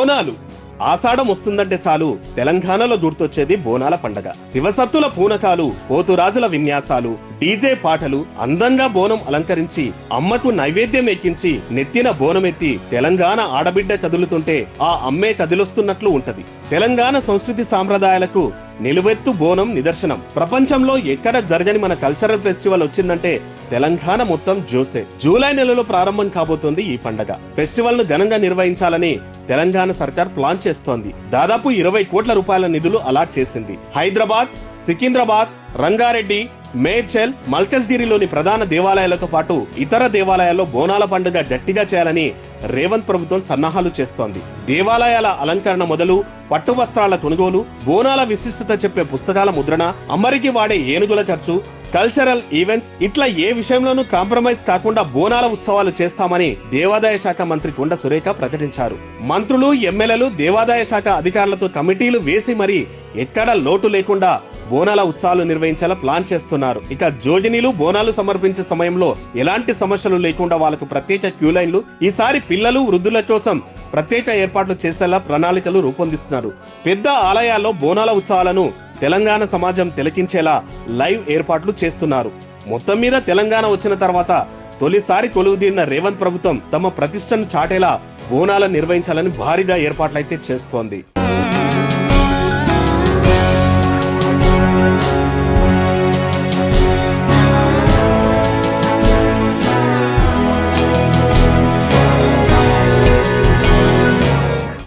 బోనాలు ఆషాఢం వస్తుందంటే చాలు తెలంగాణలో గుర్తొచ్చేది బోనాల పండగ. శివసత్తుల పూనకాలు, పోతురాజుల విన్యాసాలు, డీజే పాటలు, అందంగా బోనం అలంకరించి అమ్మకు నైవేద్యం ఎక్కించి నెత్తిన బోనమెత్తి తెలంగాణ ఆడబిడ్డ కదులుతుంటే ఆ అమ్మే కదిలొస్తున్నట్లు ఉంటది. తెలంగాణ సంస్కృతి సాంప్రదాయాలకు నిలువెత్తు బోనం నిదర్శనం. ప్రపంచంలో ఎక్కడ జరగని మన కల్చరల్ ఫెస్టివల్ వచ్చిందంటే తెలంగాణ మొత్తం జోసే. జూలై నెలలో ప్రారంభం కాబోతోంది ఈ పండగ. ఫెస్టివల్ ను ఘనంగా నిర్వహించాలని తెలంగాణ సర్కార్ ప్లాన్ చేస్తోంది. దాదాపు 20 కోట్ల రూపాయల నిధులు అలాట్ చేసింది. హైదరాబాద్, సికింద్రాబాద్, రంగారెడ్డి, మేడ్చల్, మల్కజ్గిరిలోని ప్రధాన దేవాలయాలతో పాటు ఇతర దేవాలయాల్లో బోనాల పండుగ గట్టిగా చేయాలని రేవంత్ ప్రభుత్వం సన్నాహాలు చేస్తోంది. దేవాలయాల అలంకరణ మొదలు పట్టు వస్త్రాల కొనుగోలు, బోనాల విశిష్టత చెప్పే పుస్తకాల ముద్రణ, అమ్మరికి వాడే ఏనుగుల ఖర్చు, కల్చరల్ ఈవెంట్స్ ఇట్లా ఏ విషయంలోనూ కాంప్రమైజ్ కాకుండా బోనాల ఉత్సవాలు చేస్తామని దేవాదాయ శాఖ మంత్రి కొండ సురేఖ ప్రకటించారు. మంత్రులు, ఎమ్మెల్యేలు, దేవాదాయ శాఖ అధికారులతో కమిటీలు వేసి మరీ ఎక్కడా లోటు లేకుండా బోనాల ఉత్సవాలు నిర్వహించేలా ప్లాన్ చేస్తున్నారు. ఇక జోగినీలు బోనాలు సమర్పించే సమయంలో ఎలాంటి సమస్యలు లేకుండా వాళ్ళకు ప్రత్యేక క్యూ లైన్లు, ఈసారి పిల్లలు, వృద్ధుల కోసం ప్రత్యేక ఏర్పాట్లు చేసేలా ప్రణాళికలు రూపొందిస్తున్నారు. పెద్ద ఆలయాల్లో బోనాల ఉత్సవాలను తెలంగాణ సమాజం తిలకించేలా లైవ్ ఏర్పాట్లు చేస్తున్నారు. మొత్తం మీద తెలంగాణ వచ్చిన తర్వాత తొలిసారి కొలువుదీరిన రేవంత్ ప్రభుత్వం తమ ప్రతిష్టను చాటేలా బోనాలను నిర్వహించాలని భారీగా ఏర్పాట్లయితే చేస్తోంది.